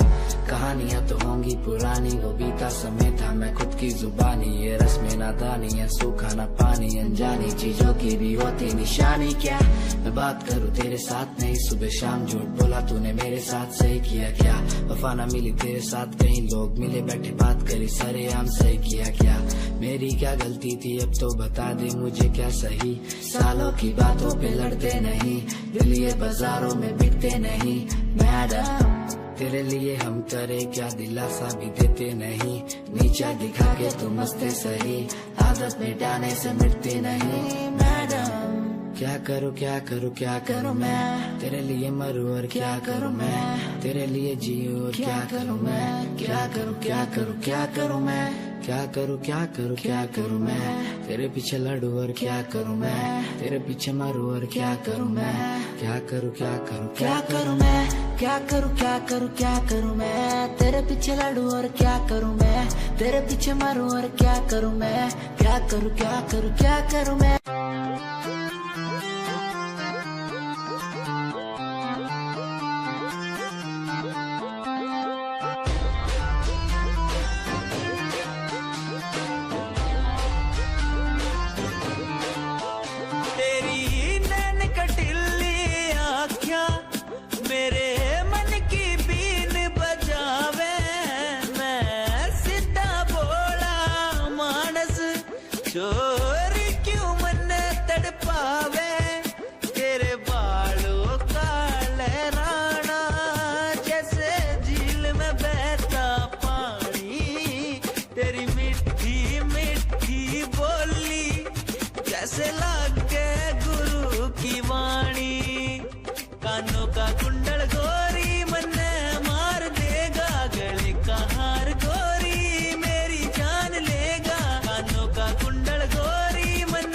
कहानियां तो होंगी पुरानी, वो बीता समय था, मैं खुद की जुबानी। ये रस्में नादानी है, सूखा ना पानी, अनजानी चीजों की भी होती निशानी। क्या मैं बात करूं तेरे साथ नहीं, सुबह शाम झूठ बोला तूने मेरे साथ, सही किया क्या? वफा ना मिली तेरे साथ, कहीं लोग मिले बैठे बात करी सरेआम, सही किया क्या? मेरी क्या गलती थी अब तो बता दे मुझे, क्या सही? सालों की बातों पे लड़ते नहीं, दिल ये बाजारों में बिकते नहीं। मैडम तेरे लिए हम करे क्या, दिलासा भी देते नहीं, नीचा दिखा के तुम हंसते सही, आदत मिटाने से मिटते नहीं। मैडम क्या करूं क्या करूं क्या करूं मैं, तेरे लिए मरूं और क्या करूं मैं, तेरे लिए जीऊं और क्या करूं मैं, क्या करूं क्या करूं क्या करूं मैं, क्या करूं क्या करूं क्या करूं मैं, तेरे पीछे लड़ूं और क्या करूं मैं, तेरे पीछे मरूं और क्या करूं मैं, क्या करूं क्या करूं क्या करूं मैं, क्या करूं क्या करूं क्या करूं मैं, तेरे पीछे लड़ूं और क्या करूं मैं, तेरे पीछे मरूं और क्या करूं मैं, क्या करूं क्या करूं क्या करूं मैं। चोरी क्यों मन तड़पावे, तेरे बालों का लहराना जैसे झील में बहता पानी, तेरी मीठी मीठी बोली जैसे लागे गुरु की वाणी, कानों का कुंडल गोरी मन मार देगा, गले का हार गोरी मेरी जान लेगा, कानों का कुंडल गोरी मन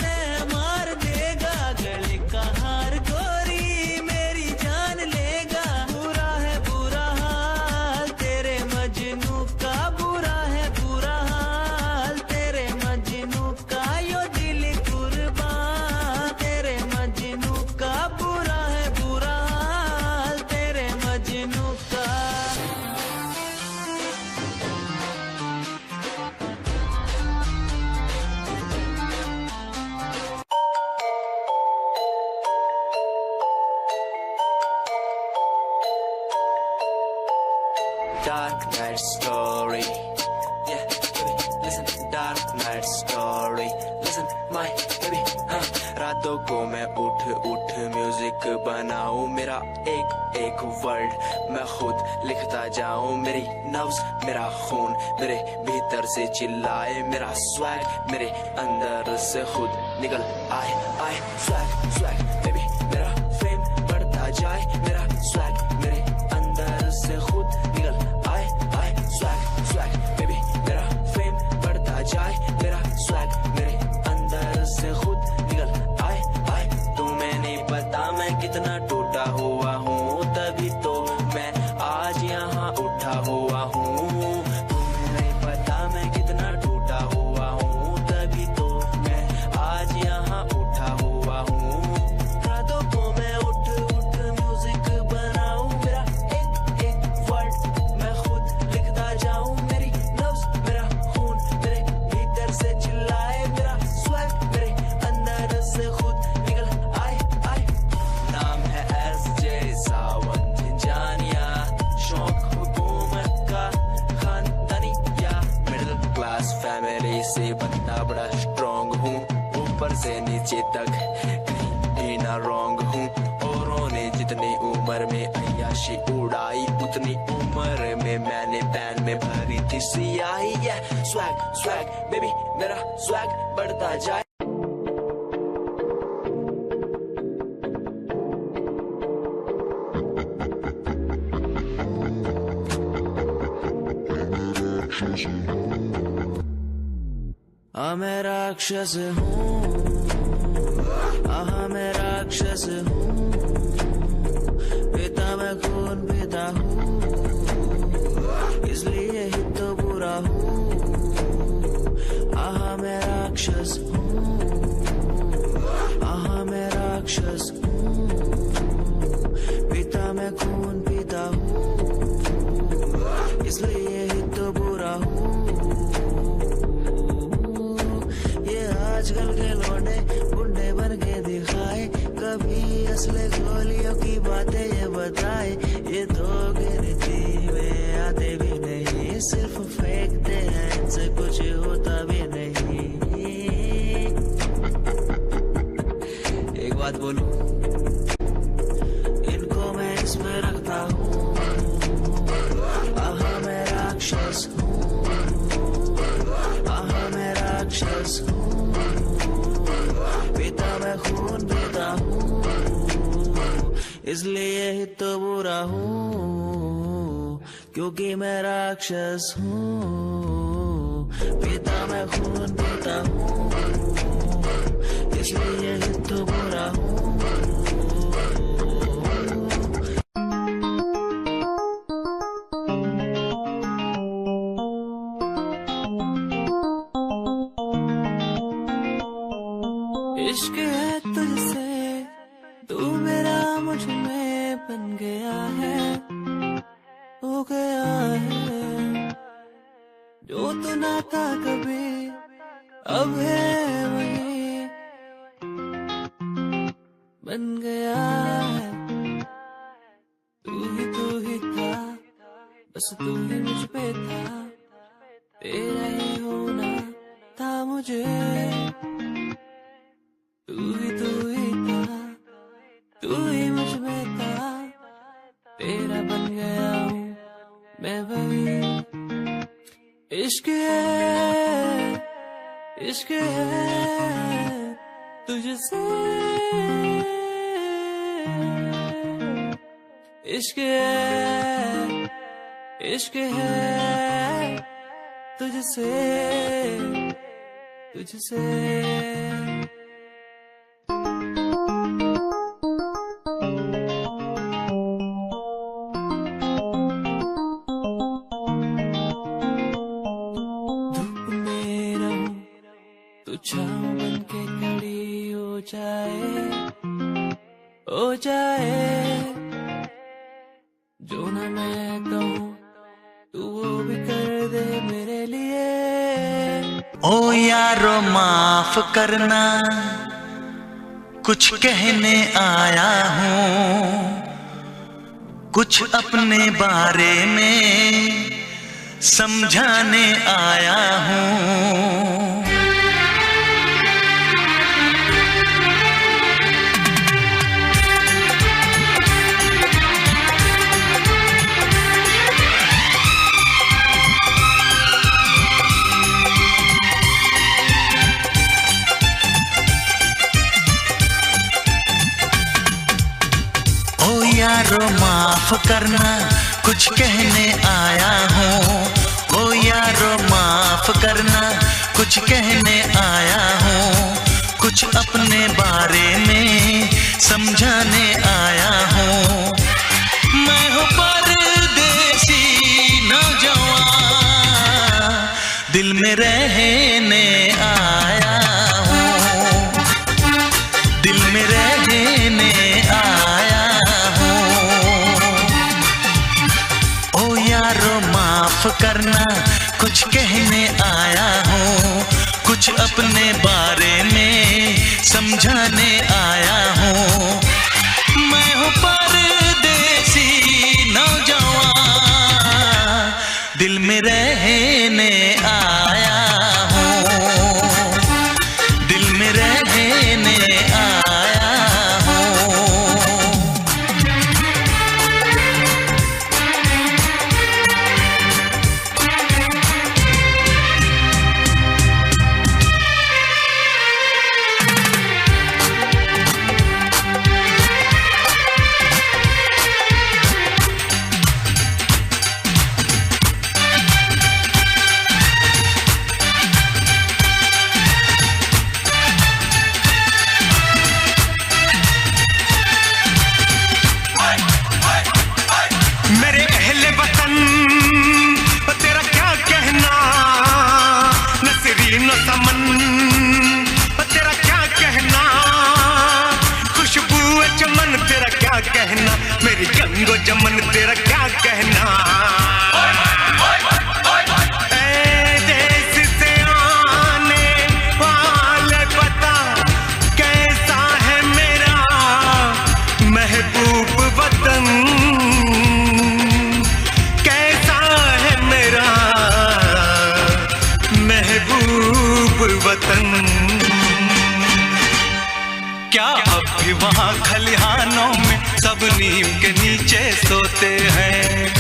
मार देगा, गले का हार गोरी मेरी जान लेगा। बुरा है बुरा हाल तेरे मजनू का, बुरा है बुरा हाल तेरे मजनू का, यो दिल कुर्बान तेरे मजनू का, बुरा है बुरा हाल तेरे मजनू का। Dark night story, yeah, baby, listen, dark night story, listen, my baby, रातों को मैं उठ उठ म्यूजिक बनाऊं, मेरा एक एक वर्ड मैं खुद लिखता जाऊं, मेरी नब्ज मेरा खून मेरे भीतर से चिल्लाए, मेरा स्वैग मेरे अंदर से खुद निकल आए आए, स्वैग स्वैग बेबी मेरा फेम बढ़ता जाए, मेरा स्वैग मेरे अंदर से खुद निकल आए आए, स्वैग स्वैग बेबी मेरा फेम बढ़ता जाए, मेरा स्वैग मेरे अंदर से खुद निकल आए आए। तुम्हें नहीं पता मैं कितना टूटा हुआ हूँ, तभी तो मैं आज यहाँ उठा हुआ हूँ, तुम्हें नहीं पता मैं कितना टूटा हुआ हूँ, तभी तो मैं आज यहाँ उठा हुआ हूँ। रातों को मैं उठ उठ म्यूजिक बनाऊं, मेरा एक एक वर्ड मैं खुद लिखता जाऊं, मेरी नब्ज मेरा खून मेरे भीतर से चिल्लाए, मेरा स्वैग मेरे अंदर से खुद निकल आए आए। नाम है SJ सावंत जानिया, शौक हुकूमत का खानदानी या मिडिल क्लास फैमिली से बनता बड़ा स्ट्रॉन्ग हूँ, ऊपर से नीचे तक कहीं भी ना रॉन्ग हूँ, औरों ने जितनी उम्र में अय्याशी उड़ाई, उतनी उम्र में मैंने पैन में भरी थी सियाही। स्वैग स्वैग बेबी मेरा स्वैग बढ़ता जाए। मैं राक्षस हूँ, मैं राक्षस हूँ, पिता मैं खून पिता हूँ, इसलिए ही तो बुरा हूँ। मैं राक्षस हूँ, मैं राक्षस हूँ। इसलिए ही तो बुरा हूँ। ये आजकल के लौंडे गुंडे बन के दिखाए, कभी असले गोलियों की बातें ये बताए। ये तो गिनती में आते भी नहीं, सिर्फ फेंकते हैं, इनसे कुछ होता भी नहीं। एक बात बोलूं, इनको मैं इसमें रखता हूँ। आहा मैं राक्षस हूँ, आहा मैं राक्षस हूँ, पीता मैं खून पीता हूँ, इसलिए ही तो बुरा हूँ, क्योंकि मैं राक्षस हूँ। पीता मैं खून पीता हूँ, इसलिए ही तो बुरा हूँ। इश्क है तुझसे, तू मेरा मुझ में बन गया है, हो गया है। जो तू ना था कभी, अब है वही बन गया है। तू ही था, बस तू ही मुझ पे था, तेरा ही होना था मुझे। तू ही था, तू ही मुझ में था, तेरा बन गया हूँ मैं वही। इश्क है, इश्क है तुझसे, इश्क है, इश्क है तुझसे, तुझसे। छाँव बन के खड़ी हो जाए, जो ना मैं कहूँ तू वो भी कर दे मेरे लिए। ओ यारो माफ करना, कुछ कहने आया हूँ, कुछ अपने बारे में समझाने आया हूँ। यारो माफ करना, कुछ कहने आया हूँ। ओ यारो माफ करना, कुछ कहने आया हूँ, कुछ अपने बारे में समझाने आया हूँ। मैं हूँ परदेसी नौजवान, दिल में रहने आया हूँ, दिल में रहने आया। माफ करना, कुछ कहने आया हूँ, कुछ अपने बारे में समझाने आया हूँ। मैं हूँ परदेसी नौजवान, दिल में रहने आया हूँ, दिल में रहने आया हूँ। कहना मेरी गंगो जमन तेरा क्या कहना। महबूब वतन कैसा है मेरा महबूब वतन। क्या अब भी वहाँ खलिहानों में सब नीम के नीचे सोते हैं?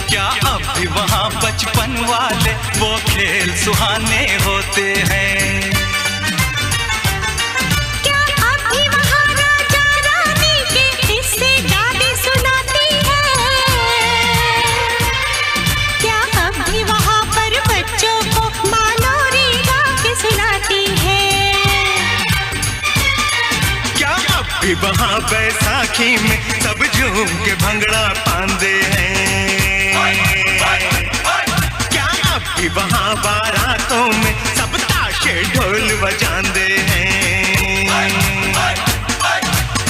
क्या अब भी वहाँ बचपन वाले वो खेल सुहाने होते हैं? क्या अब भी वहाँ राजा रानी के किस्से दादी सुनाती है? क्या अब भी वहाँ पर बच्चों को माँ लोरी गा के सुनाती है? क्या अब भी वहाँ बैसाखी में सब झूम के भंगड़ा पांदे हैं? क्या अब भी वहाँ बारातों में सब ताशे ढोल बजाते हैं?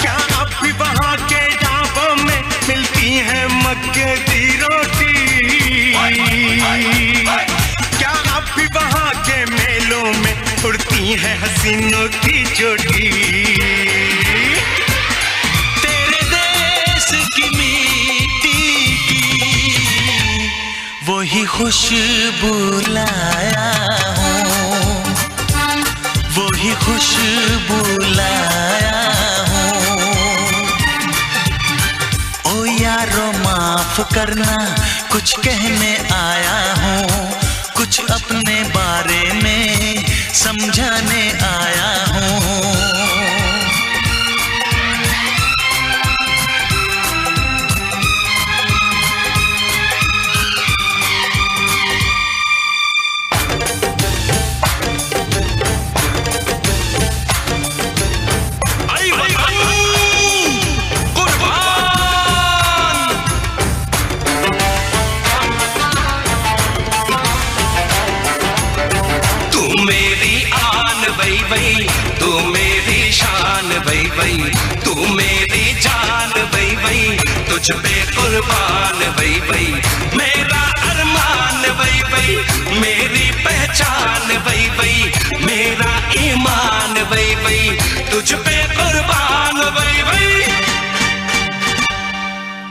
क्या अब भी वहाँ के ढाबों में मिलती है मक्के की रोटी? क्या अब भी वहाँ के मेलों में उड़ती है हसीनों की चोटी? तेरे देश की मिट्टी की वही खुशबू लाया हूँ, वही खुशबू लाया हूँ। ओ यारो माफ करना कुछ कहने आया हूँ, कुछ अपने बारे में समझाने आया हूँ। तू मेरी शान भई भई, तू मेरी जान भई भई, तुझ पे कुर्बान भई भई, मेरा अरमान भई भई, मेरी पहचान भई भई, मेरा ईमान भई भई, तुझ पे कुर्बान भई भई।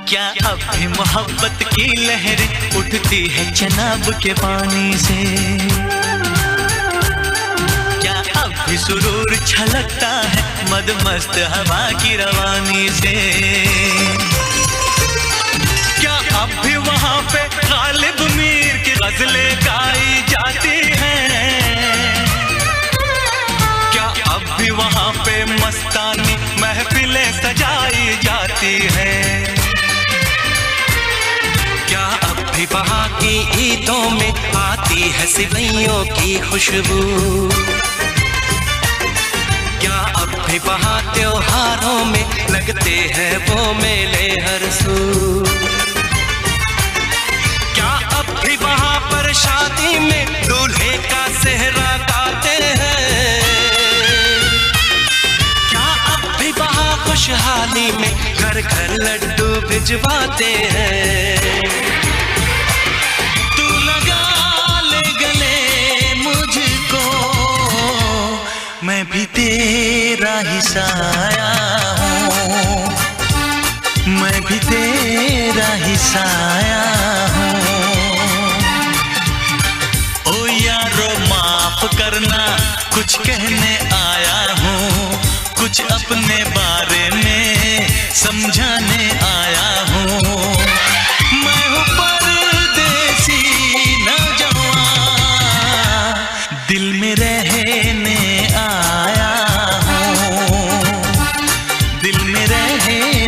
क्या अब भी मोहब्बत की लहरें उठती है चनाब के पानी से? अब भी सुरूर छलकता है मदमस्त हवा की रवानी से? क्या अब भी वहाँ पे गालिब मीर की गजलें गाई जाती हैं? क्या अब भी वहाँ पे मस्तानी महफिलें सजाई जाती हैं? क्या अब भी वहाँ की ईदों में आती है सिवैयों की खुशबू? क्या अब भी वहाँ त्योहारों में लगते हैं वो मेले हर सू? क्या अब भी वहाँ पर शादी में दूल्हे का सेहरा गाते हैं? क्या अब भी वहाँ खुशहाली में घर घर लड्डू भिजवाते हैं? तू लगा ले गले मुझको, मैं भी तेरा ही साया हूँ, मैं भी तेरा ही साया हूँ। ओ यारो माफ करना कुछ कहने आया हूँ, कुछ अपने बारे में समझाने आया हूँ। मैं हूँ परदेसी नौजवान, दिल में रहने आया हूँ, दिल में रहने